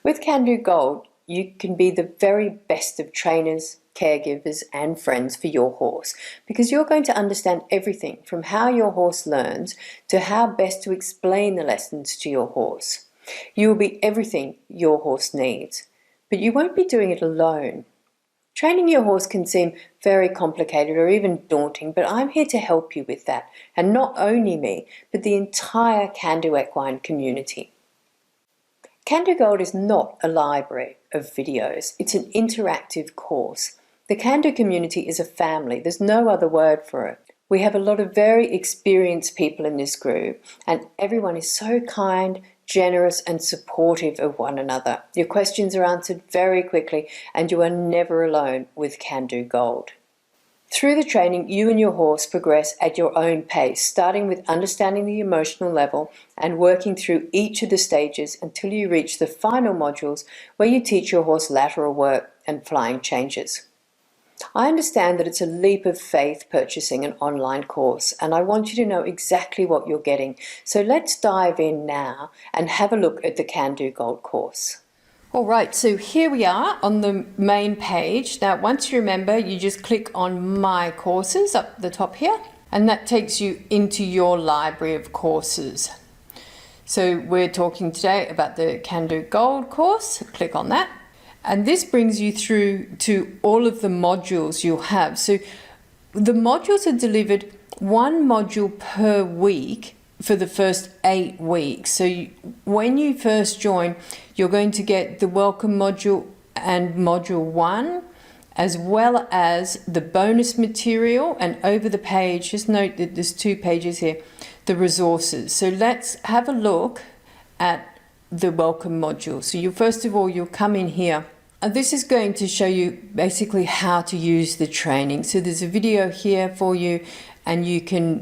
With Kandoo Gold, you can be the very best of trainers, caregivers and friends for your horse, because you're going to understand everything from how your horse learns to how best to explain the lessons to your horse. You will be everything your horse needs, but you won't be doing it alone. Training your horse can seem very complicated or even daunting, but I'm here to help you with that, and not only me, but the entire Kandoo equine community. Kandoo Gold is not a library of videos, it's an interactive course. The Kandoo community is a family, there's no other word for it. We have a lot of very experienced people in this group, and everyone is so kind, generous and supportive of one another. Your questions are answered very quickly, and you are never alone with Kandoo Gold. Through the training, you and your horse progress at your own pace, starting with understanding the emotional level and working through each of the stages until you reach the final modules where you teach your horse lateral work and flying changes. I understand that it's a leap of faith purchasing an online course, and I want you to know exactly what you're getting. So let's dive in now and have a look at the Kandoo Gold course. All right, so here we are on the main page. Now, once you remember, you just click on My Courses up the top here, and that takes you into your library of courses. So we're talking today about the Kandoo Gold course. Click on that. And this brings you through to all of the modules you'll have. So the modules are delivered one module per week for the first 8 weeks. So when you first join, you're going to get the welcome module and module 1, as well as the bonus material, and over the page, just note that there's 2 pages here, the resources. So let's have a look at the welcome module. So first of all, you'll come in here. And this is going to show you basically how to use the training. So there's a video here for you, and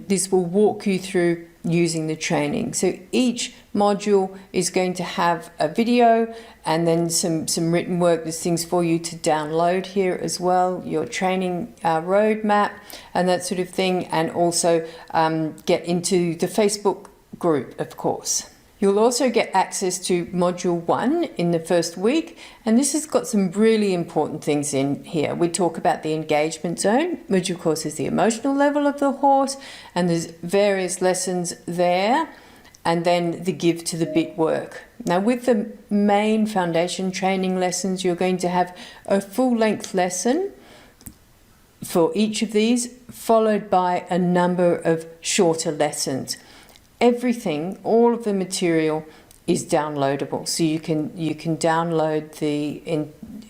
this will walk you through using the training. So each module is going to have a video and then some written work. There's things for you to download here as well, your training roadmap and that sort of thing, and also get into the Facebook group, of course. You'll also get access to module 1 in the first week, and this has got some really important things in here. We talk about the engagement zone, which of course is the emotional level of the horse, and there's various lessons there, and then the give to the bit work. Now with the main foundation training lessons, you're going to have a full-length lesson for each of these, followed by a number of shorter lessons. Everything, all of the material is downloadable, so you can download the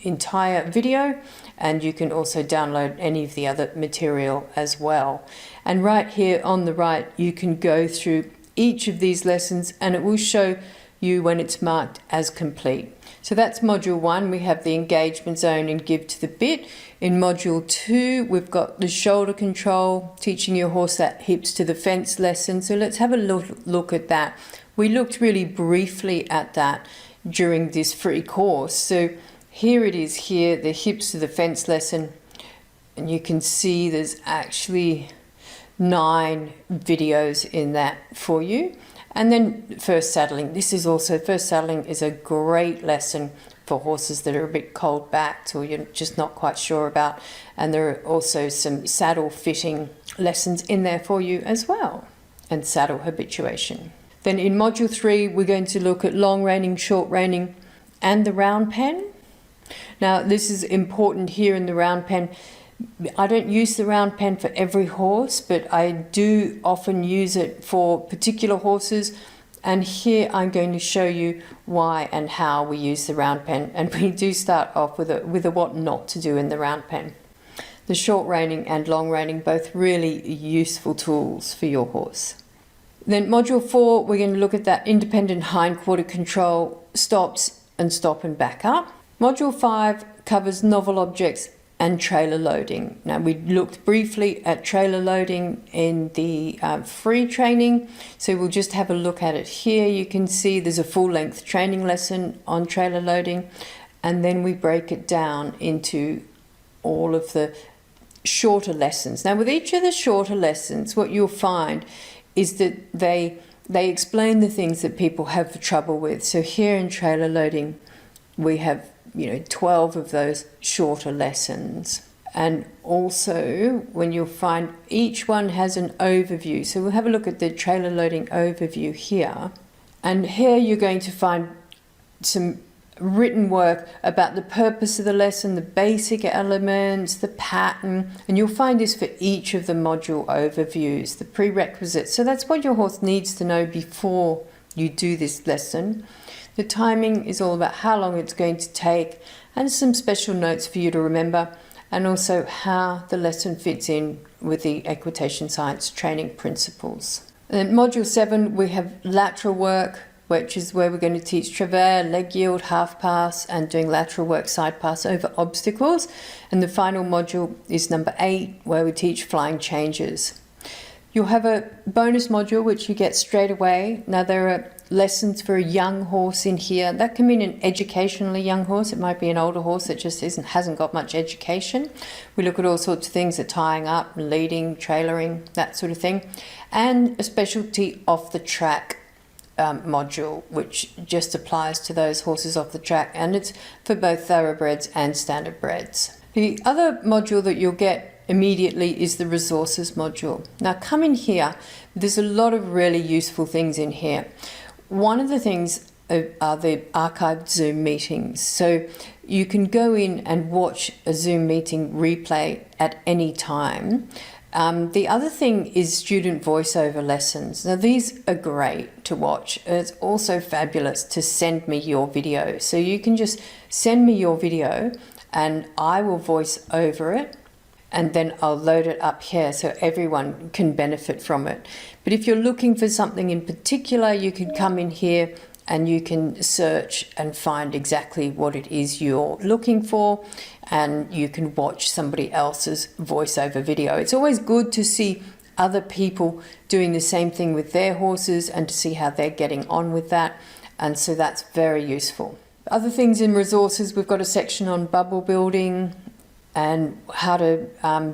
entire video, and you can also download any of the other material as well. And right here on the right, you can go through each of these lessons, and it will show you when it's marked as complete. So that's module 1. We have the engagement zone and give to the bit. In module 2, we've got the shoulder control, teaching your horse that hips to the fence lesson. So let's have a look at that. We looked really briefly at that during this free course. So here it is here, the hips to the fence lesson. And you can see there's actually 9 videos in that for you. And then first saddling. First saddling is a great lesson for horses that are a bit cold backed or you're just not quite sure about. And there are also some saddle fitting lessons in there for you as well, and saddle habituation. Then in module 3, we're going to look at long reining, short reining, and the round pen. Now this is important here in the round pen. I don't use the round pen for every horse, but I do often use it for particular horses. And here I'm going to show you why and how we use the round pen. And we do start off with a what not to do in the round pen. The short reining and long reining, both really useful tools for your horse. Then module 4, we're going to look at that independent hindquarter control, stops and stop and back up. Module 5 covers novel objects and trailer loading. Now we looked briefly at trailer loading in the free training, so we'll just have a look at it here. You can see there's a full-length training lesson on trailer loading, and then we break it down into all of the shorter lessons. Now with each of the shorter lessons, what you'll find is that they explain the things that people have trouble with. So here in trailer loading, we have 12 of those shorter lessons. And also, when you'll find each one has an overview. So we'll have a look at the trailer loading overview here. And here you're going to find some written work about the purpose of the lesson, the basic elements, the pattern, and you'll find this for each of the module overviews, the prerequisites. So that's what your horse needs to know before you do this lesson. The timing is all about how long it's going to take, and some special notes for you to remember, and also how the lesson fits in with the equitation science training principles. And in module 7 we have lateral work, which is where we're going to teach travers, leg yield, half pass, and doing lateral work, side pass over obstacles. And the final module is number 8, where we teach flying changes. You'll have a bonus module which you get straight away. Now there are lessons for a young horse in here. That can mean an educationally young horse. It might be an older horse that just hasn't got much education. We look at all sorts of things, at tying up, leading, trailering, that sort of thing. And a specialty off the track module, which just applies to those horses off the track, and it's for both thoroughbreds and standardbreds. The other module that you'll get immediately is the resources module. Now come in here, there's a lot of really useful things in here. One of the things are the archived Zoom meetings. So you can go in and watch a Zoom meeting replay at any time. The other thing is student voiceover lessons. Now these are great to watch. It's also fabulous to send me your video. So you can just send me your video and I will voice over it, and then I'll load it up here so everyone can benefit from it. But if you're looking for something in particular, you can come in here and you can search and find exactly what it is you're looking for, and you can watch somebody else's voiceover video. It's always good to see other people doing the same thing with their horses and to see how they're getting on with that, and so that's very useful. Other things in resources, we've got a section on bubble building and how to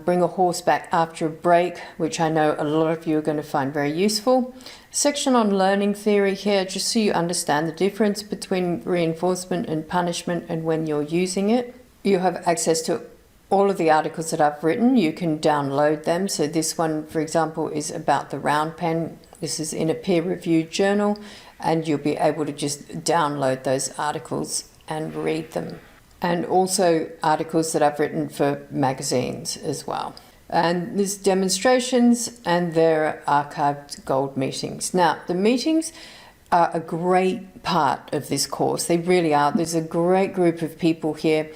bring a horse back after a break, which I know a lot of you are going to find very useful. Section on learning theory here, just so you understand the difference between reinforcement and punishment and when you're using it. You have access to all of the articles that I've written. You can download them. So this one, for example, is about the round pen. This is in a peer-reviewed journal, and you'll be able to just download those articles and read them. And also articles that I've written for magazines as well. And there's demonstrations, and there are archived gold meetings. Now, the meetings are a great part of this course. They really are. There's a great group of people here,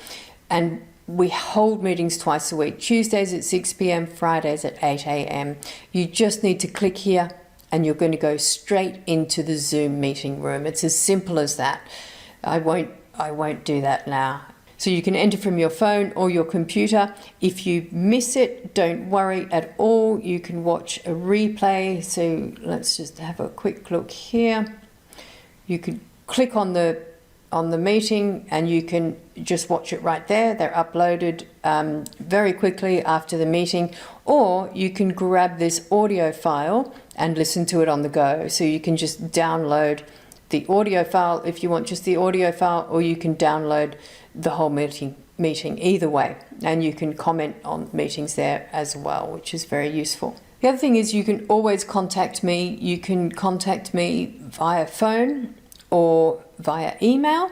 and we hold meetings twice a week, Tuesdays at 6 p.m, Fridays at 8 a.m. You just need to click here and you're going to go straight into the Zoom meeting room. It's as simple as that. I won't do that now. So you can enter from your phone or your computer. If you miss it, don't worry at all. You can watch a replay. So let's just have a quick look here. You could click on the meeting and you can just watch it right there. They're uploaded very quickly after the meeting, or you can grab this audio file and listen to it on the go. So you can just download the audio file if you want just the audio file, or you can download the whole meeting either way, and you can comment on meetings there as well, which is very useful. The other thing is you can always contact me. You can contact me via phone or via email.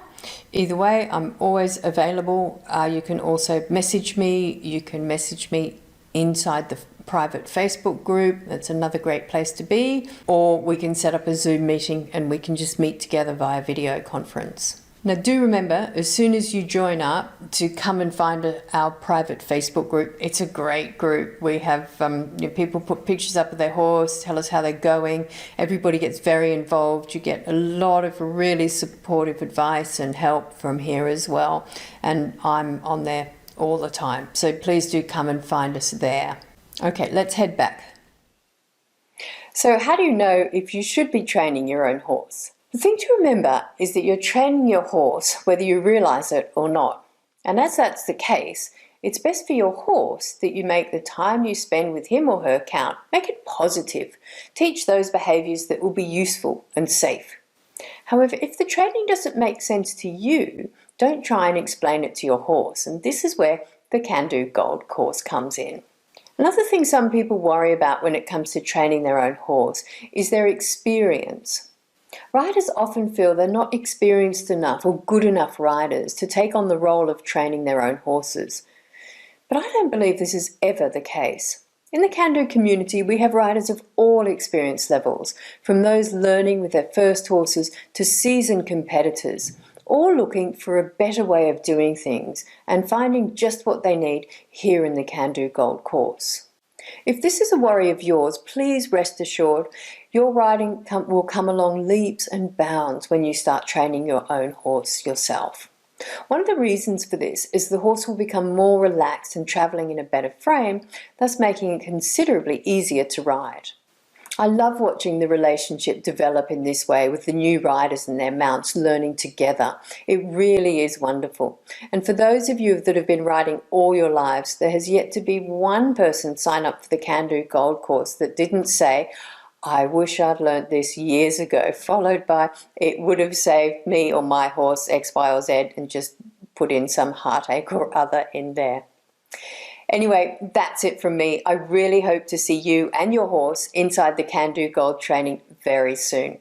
Either way, I'm always available. You can also message me. You can message me inside the private Facebook group. That's another great place to be. Or we can set up a Zoom meeting and we can just meet together via video conference. Now do remember, as soon as you join up, to come and find our private Facebook group. It's a great group. We have people put pictures up of their horse, tell us how they're going. Everybody gets very involved. You get a lot of really supportive advice and help from here as well. And I'm on there all the time. So please do come and find us there. Okay, let's head back. So how do you know if you should be training your own horse? The thing to remember is that you're training your horse whether you realize it or not. And as that's the case, it's best for your horse that you make the time you spend with him or her count. Make it positive. Teach those behaviors that will be useful and safe. However, if the training doesn't make sense to you, don't try and explain it to your horse, and this is where the Kandoo Gold course comes in. Another thing some people worry about when it comes to training their own horse is their experience. Riders often feel they're not experienced enough or good enough riders to take on the role of training their own horses. But I don't believe this is ever the case. In the Kandoo community, we have riders of all experience levels, from those learning with their first horses to seasoned competitors, all looking for a better way of doing things and finding just what they need here in the Kandoo Gold course. If this is a worry of yours, please rest assured your riding will come along leaps and bounds when you start training your own horse yourself. One of the reasons for this is the horse will become more relaxed and travelling in a better frame, thus making it considerably easier to ride. I love watching the relationship develop in this way with the new riders and their mounts learning together. It really is wonderful. And for those of you that have been riding all your lives, there has yet to be one person sign up for the Kandoo Gold course that didn't say, "I wish I'd learnt this years ago," followed by, "It would have saved me or my horse X, Y, or Z," and just put in some heartache or other in there. Anyway, that's it from me. I really hope to see you and your horse inside the Kandoo Gold training very soon.